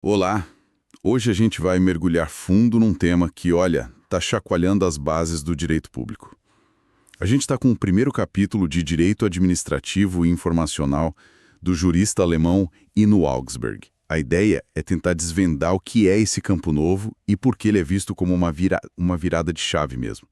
Olá! Hoje a gente vai mergulhar fundo num tema que, olha, tá chacoalhando as bases do direito público. A gente está com o primeiro capítulo de Direito Administrativo e Informacional do jurista alemão Ino Augsburg. A ideia é tentar desvendar o que é esse campo novo e por que ele é visto como uma virada de chave mesmo.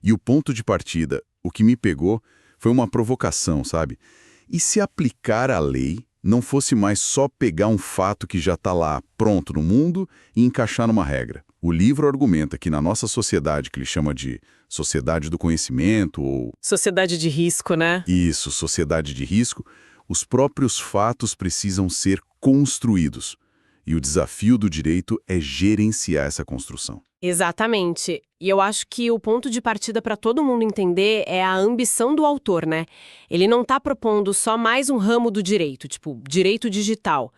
E o ponto de partida, o que me pegou, foi uma provocação, sabe? E se aplicar a lei não fosse mais só pegar um fato que já está lá, pronto no mundo, e encaixar numa regra? O livro argumenta que na nossa sociedade, que ele chama de sociedade do conhecimento ou... Sociedade de risco, né? Isso, sociedade de risco, os próprios fatos precisam ser construídos. E o desafio do direito é gerenciar essa construção. Exatamente. E eu acho que o ponto de partida para todo mundo entender é a ambição do autor, né? Ele não está propondo só mais um ramo do direito, tipo, direito digital.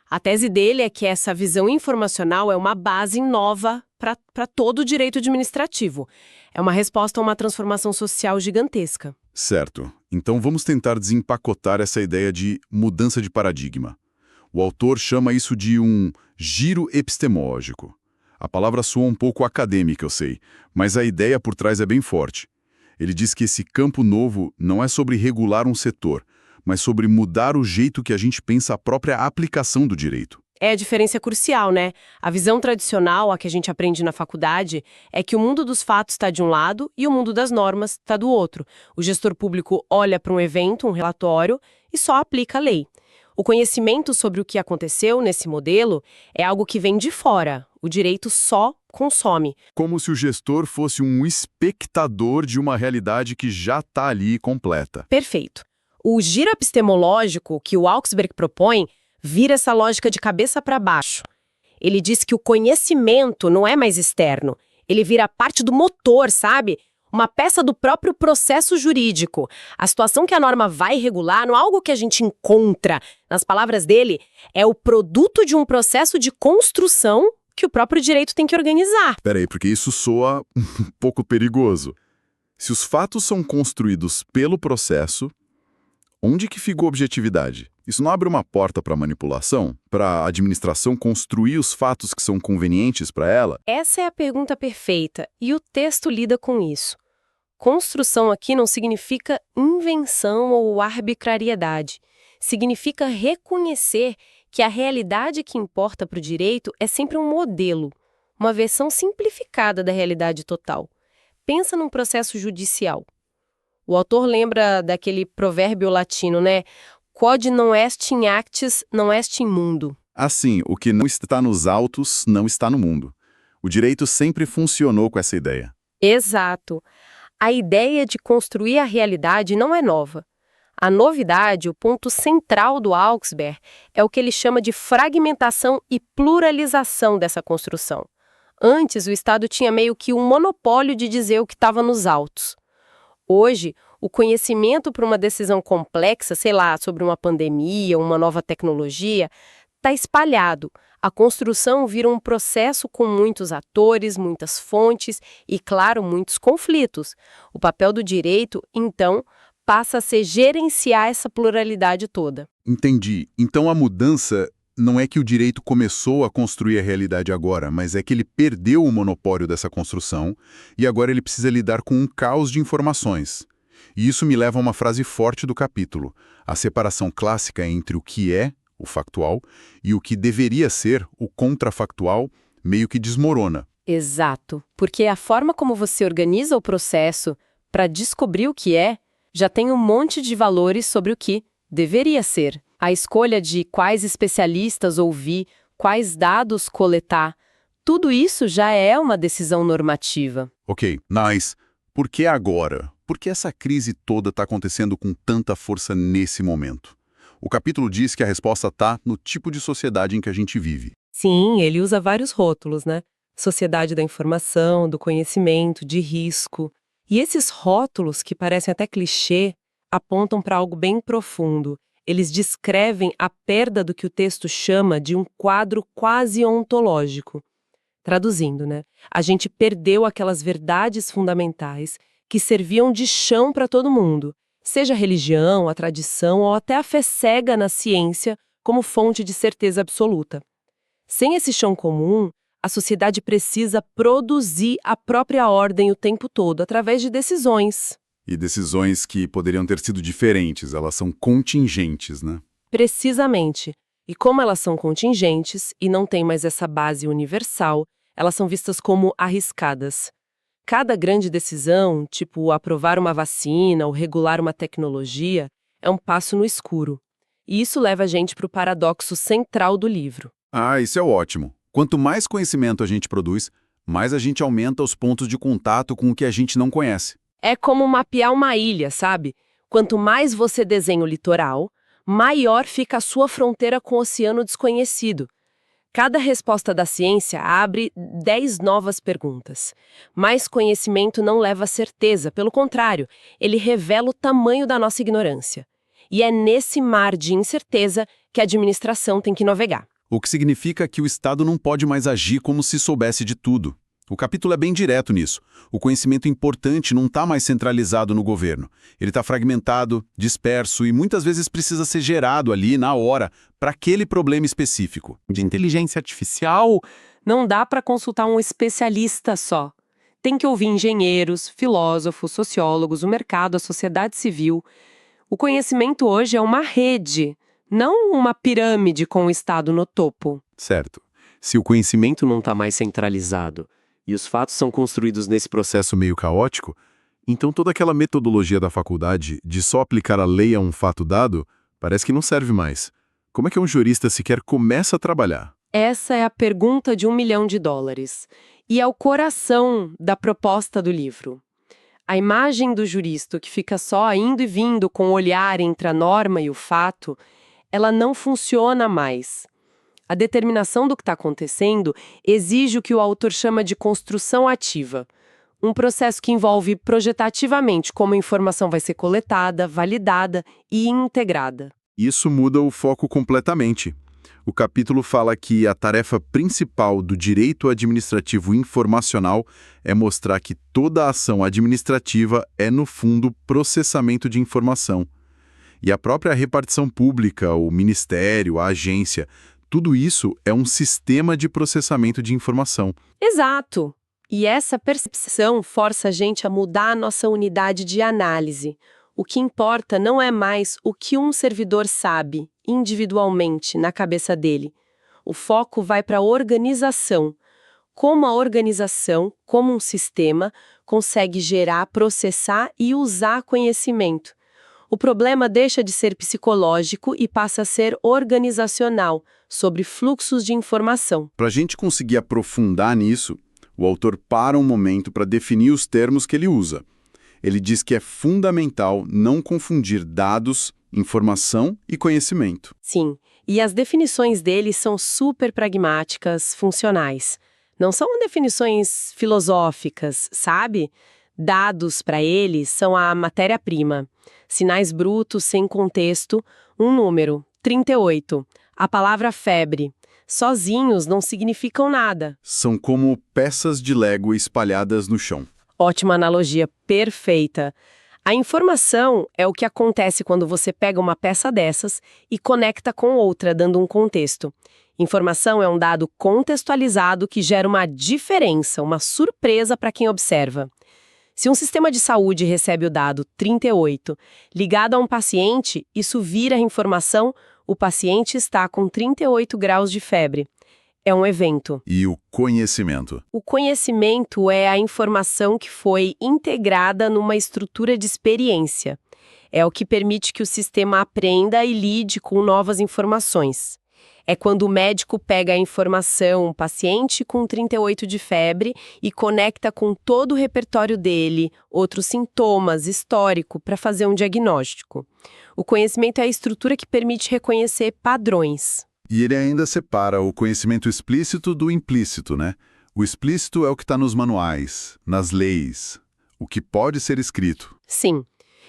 A tese dele é que essa visão informacional é uma base nova para todo o direito administrativo. É uma resposta a uma transformação social gigantesca. Certo. Então vamos tentar desempacotar essa ideia de mudança de paradigma. O autor chama isso de um giro epistemológico. A palavra soa um pouco acadêmica, eu sei, mas a ideia por trás é bem forte. Ele diz que esse campo novo não é sobre regular um setor, mas sobre mudar o jeito que a gente pensa a própria aplicação do direito. É a diferença crucial, né? A visão tradicional, a que a gente aprende na faculdade, é que o mundo dos fatos está de um lado e o mundo das normas está do outro. O gestor público olha para um evento, um relatório, e só aplica a lei. O conhecimento sobre o que aconteceu nesse modelo é algo que vem de fora. O direito só consome. Como se o gestor fosse um espectador de uma realidade que já está ali completa. Perfeito. O giro epistemológico que o Augsburg propõe vira essa lógica de cabeça para baixo. Ele diz que o conhecimento não é mais externo. Ele vira parte do motor, sabe? Uma peça do próprio processo jurídico. A situação que a norma vai regular não é algo que a gente encontra. Nas palavras dele, é o produto de um processo de construção que o próprio direito tem que organizar. Peraí, porque isso soa um pouco perigoso. Se os fatos são construídos pelo processo, onde que fica a objetividade? Isso não abre uma porta para manipulação? Para a administração construir os fatos que são convenientes para ela? Essa é a pergunta perfeita, e o texto lida com isso. Construção aqui não significa invenção ou arbitrariedade. Significa reconhecer que a realidade que importa para o direito é sempre um modelo, uma versão simplificada da realidade total. Pensa num processo judicial. O autor lembra daquele provérbio latino, né? Quod non est in actis, non est in mundo. Assim, o que não está nos autos não está no mundo. O direito sempre funcionou com essa ideia. Exato. A ideia de construir a realidade não é nova. A novidade, o ponto central do Augsburg, é o que ele chama de fragmentação e pluralização dessa construção. Antes, o Estado tinha meio que um monopólio de dizer o que estava nos autos. Hoje, o conhecimento para uma decisão complexa, sei lá, sobre uma pandemia, uma nova tecnologia, está espalhado. A construção vira um processo com muitos atores, muitas fontes e, claro, muitos conflitos. O papel do direito, então, passa a ser gerenciar essa pluralidade toda. Entendi. Então a mudança não é que o direito começou a construir a realidade agora, mas é que ele perdeu o monopólio dessa construção e agora ele precisa lidar com um caos de informações. E isso me leva a uma frase forte do capítulo, a separação clássica entre o que é, o factual, e o que deveria ser, o contrafactual, meio que desmorona. Exato, porque a forma como você organiza o processo para descobrir o que é, já tem um monte de valores sobre o que deveria ser. A escolha de quais especialistas ouvir, quais dados coletar, tudo isso já é uma decisão normativa. Ok, mas por que agora? Por que essa crise toda está acontecendo com tanta força nesse momento? O capítulo diz que a resposta está no tipo de sociedade em que a gente vive. Sim, ele usa vários rótulos, né? Sociedade da informação, do conhecimento, de risco. E esses rótulos, que parecem até clichê, apontam para algo bem profundo. Eles descrevem a perda do que o texto chama de um quadro quase ontológico. Traduzindo, né? A gente perdeu aquelas verdades fundamentais que serviam de chão para todo mundo, seja a religião, a tradição ou até a fé cega na ciência como fonte de certeza absoluta. Sem esse chão comum, a sociedade precisa produzir a própria ordem o tempo todo, através de decisões. E decisões que poderiam ter sido diferentes, elas são contingentes, né? Precisamente. E como elas são contingentes e não têm mais essa base universal, elas são vistas como arriscadas. Cada grande decisão, tipo aprovar uma vacina ou regular uma tecnologia, é um passo no escuro. E isso leva a gente para o paradoxo central do livro. Ah, isso é ótimo. Quanto mais conhecimento a gente produz, mais a gente aumenta os pontos de contato com o que a gente não conhece. É como mapear uma ilha, sabe? Quanto mais você desenha o litoral, maior fica a sua fronteira com o oceano desconhecido. Cada resposta da ciência abre 10 novas perguntas. Mais conhecimento não leva a certeza, pelo contrário, ele revela o tamanho da nossa ignorância. E é nesse mar de incerteza que a administração tem que navegar. O que significa que o Estado não pode mais agir como se soubesse de tudo. O capítulo é bem direto nisso. O conhecimento importante não está mais centralizado no governo. Ele está fragmentado, disperso e muitas vezes precisa ser gerado ali, na hora, para aquele problema específico. De inteligência artificial, não dá para consultar um especialista só. Tem que ouvir engenheiros, filósofos, sociólogos, o mercado, a sociedade civil. O conhecimento hoje é uma rede, não uma pirâmide com o Estado no topo. Certo. Se o conhecimento não está mais centralizado e os fatos são construídos nesse Processo meio caótico, então toda aquela metodologia da faculdade de só aplicar a lei a um fato dado parece que não serve mais. Como é que um jurista sequer começa a trabalhar? Essa é a pergunta de $1 milhão. E é o coração da proposta do livro. A imagem do jurista que fica só indo e vindo com o olhar entre a norma e o fato, ela não funciona mais. A determinação do que está acontecendo exige o que o autor chama de construção ativa. Um processo que envolve projetativamente como a informação vai ser coletada, validada e integrada. Isso muda o foco completamente. O capítulo fala que a tarefa principal do direito administrativo informacional é mostrar que toda ação administrativa é, no fundo, processamento de informação. E a própria repartição pública, o ministério, a agência, tudo isso é um sistema de processamento de informação. Exato! E essa percepção força a gente a mudar a nossa unidade de análise. O que importa não é mais o que um servidor sabe, individualmente, na cabeça dele. O foco vai para a organização. Como a organização, como um sistema, consegue gerar, processar e usar conhecimento. O problema deixa de ser psicológico e passa a ser organizacional, sobre fluxos de informação. Para a gente conseguir aprofundar nisso, o autor para um momento para definir os termos que ele usa. Ele diz que é fundamental não confundir dados, informação e conhecimento. Sim, e as definições dele são super pragmáticas, funcionais. Não são definições filosóficas, sabe? Dados, para ele, são a matéria-prima. Sinais brutos, sem contexto, um número, 38. A palavra febre. Sozinhos não significam nada. São como peças de Lego espalhadas no chão. Ótima analogia, perfeita. A informação é o que acontece quando você pega uma peça dessas e conecta com outra, dando um contexto. Informação é um dado contextualizado que gera uma diferença, uma surpresa para quem observa. Se um sistema de saúde recebe o dado 38 ligado a um paciente, isso vira informação, o paciente está com 38 graus de febre. É um evento. E o conhecimento? O conhecimento é a informação que foi integrada numa estrutura de experiência. É o que permite que o sistema aprenda e lide com novas informações. É quando o médico pega a informação, um paciente com 38 de febre, e conecta com todo o repertório dele, outros sintomas, histórico, para fazer um diagnóstico. O conhecimento é a estrutura que permite reconhecer padrões. E ele ainda separa o conhecimento explícito do implícito, né? O explícito é o que está nos manuais, nas leis, o que pode ser escrito. Sim.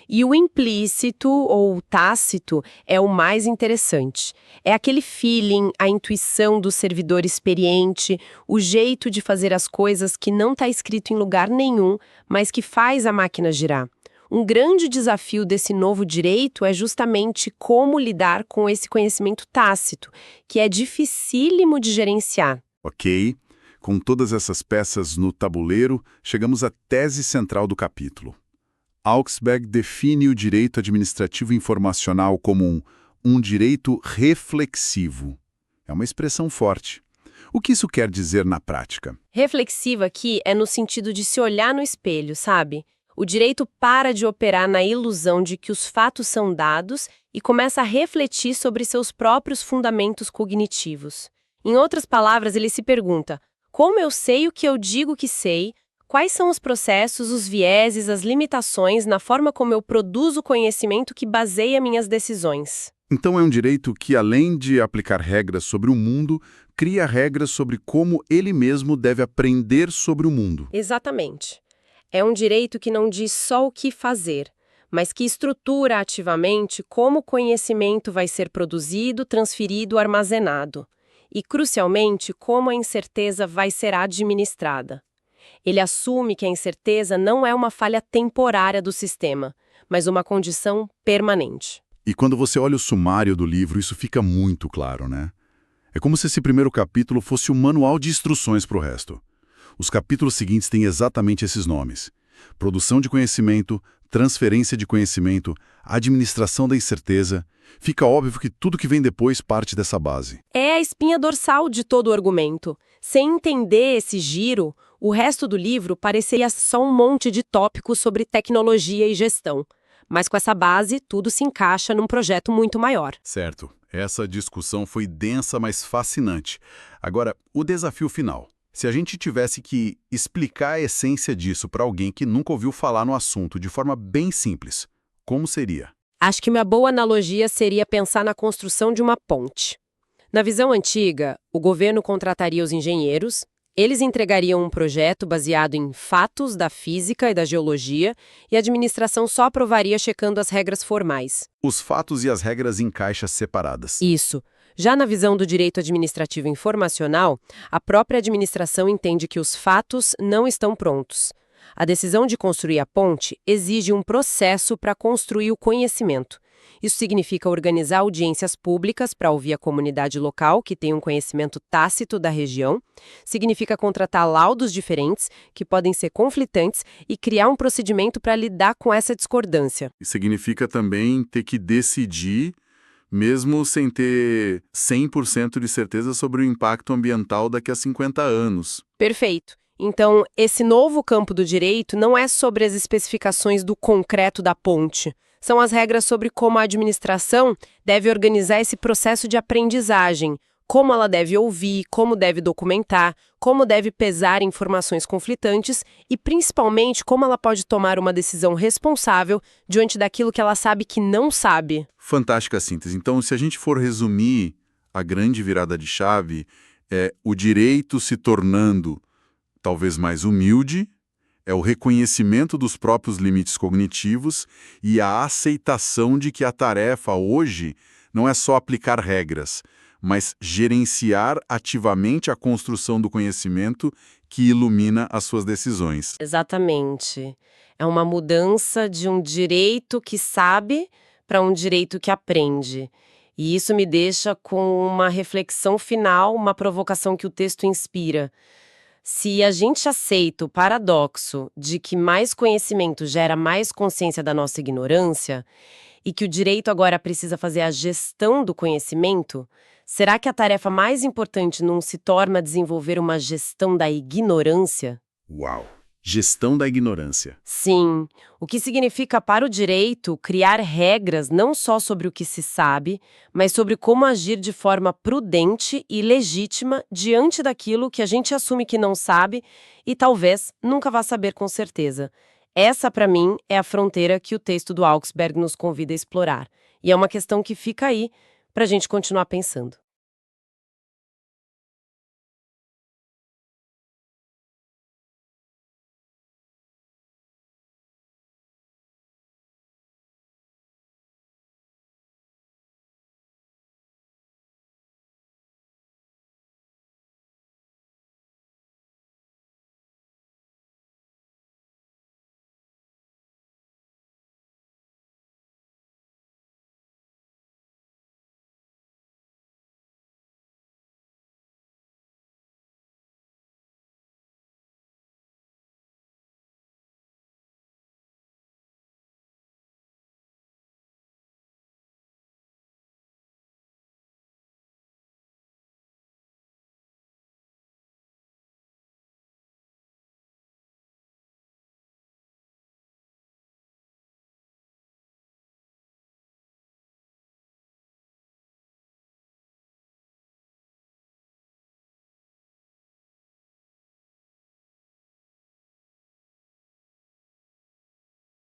E o implícito ou tácito é o mais interessante. É aquele feeling, a intuição do servidor experiente, o jeito de fazer as coisas que não está escrito em lugar nenhum, mas que faz a máquina girar. Um grande desafio desse novo direito é justamente como lidar com esse conhecimento tácito, que é dificílimo de gerenciar. Ok, com todas essas peças no tabuleiro, chegamos à tese central do capítulo. Augsburg define o direito administrativo informacional como um direito reflexivo. É uma expressão forte. O que isso quer dizer na prática? Reflexiva aqui é no sentido de se olhar no espelho, sabe? O direito para de operar na ilusão de que os fatos são dados e começa a refletir sobre seus próprios fundamentos cognitivos. Em outras palavras, ele se pergunta: como eu sei o que eu digo que sei? Quais são os processos, os vieses, as limitações na forma como eu produzo o conhecimento que baseia minhas decisões? Então é um direito que, além de aplicar regras sobre o mundo, cria regras sobre como ele mesmo deve aprender sobre o mundo. Exatamente. É um direito que não diz só o que fazer, mas que estrutura ativamente como o conhecimento vai ser produzido, transferido, armazenado. E, crucialmente, como a incerteza vai ser administrada. Ele assume que a incerteza não é uma falha temporária do sistema, mas uma condição permanente. E quando você olha o sumário do livro, isso fica muito claro, né? É como se esse primeiro capítulo fosse o manual de instruções para o resto. Os capítulos seguintes têm exatamente esses nomes: produção de conhecimento, transferência de conhecimento, administração da incerteza. Fica óbvio que tudo que vem depois parte dessa base. É a espinha dorsal de todo o argumento. Sem entender esse giro, o resto do livro pareceria só um monte de tópicos sobre tecnologia e gestão. Mas com essa base, tudo se encaixa num projeto muito maior. Certo. Essa discussão foi densa, mas fascinante. Agora, o desafio final. Se a gente tivesse que explicar a essência disso para alguém que nunca ouviu falar no assunto de forma bem simples, como seria? Acho que uma boa analogia seria pensar na construção de uma ponte. Na visão antiga, o governo contrataria os engenheiros, eles entregariam um projeto baseado em fatos da física e da geologia e a administração só aprovaria checando as regras formais. Os fatos e as regras em caixas separadas. Isso. Já na visão do direito administrativo informacional, a própria administração entende que os fatos não estão prontos. A decisão de construir a ponte exige um processo para construir o conhecimento. Isso significa organizar audiências públicas para ouvir a comunidade local, que tem um conhecimento tácito da região. Significa contratar laudos diferentes, que podem ser conflitantes, e criar um procedimento para lidar com essa discordância. E significa também ter que decidir, mesmo sem ter 100% de certeza sobre o impacto ambiental daqui a 50 anos. Perfeito. Então, esse novo campo do direito não é sobre as especificações do concreto da ponte. São as regras sobre como a administração deve organizar esse processo de aprendizagem, como ela deve ouvir, como deve documentar, como deve pesar informações conflitantes e, principalmente, como ela pode tomar uma decisão responsável diante daquilo que ela sabe que não sabe. Fantástica síntese. Então, se a gente for resumir a grande virada de chave, é o direito se tornando talvez mais humilde, é o reconhecimento dos próprios limites cognitivos e a aceitação de que a tarefa hoje não é só aplicar regras, mas gerenciar ativamente a construção do conhecimento que ilumina as suas decisões. Exatamente. É uma mudança de um direito que sabe para um direito que aprende. E isso me deixa com uma reflexão final, uma provocação que o texto inspira. Se a gente aceita o paradoxo de que mais conhecimento gera mais consciência da nossa ignorância e que o direito agora precisa fazer a gestão do conhecimento, será que a tarefa mais importante não se torna desenvolver uma gestão da ignorância? Uau! Gestão da ignorância. Sim, o que significa para o direito criar regras não só sobre o que se sabe, mas sobre como agir de forma prudente e legítima diante daquilo que a gente assume que não sabe e talvez nunca vá saber com certeza. Essa, para mim, é a fronteira que o texto do Augsburg nos convida a explorar. E é uma questão que fica aí para a gente continuar pensando.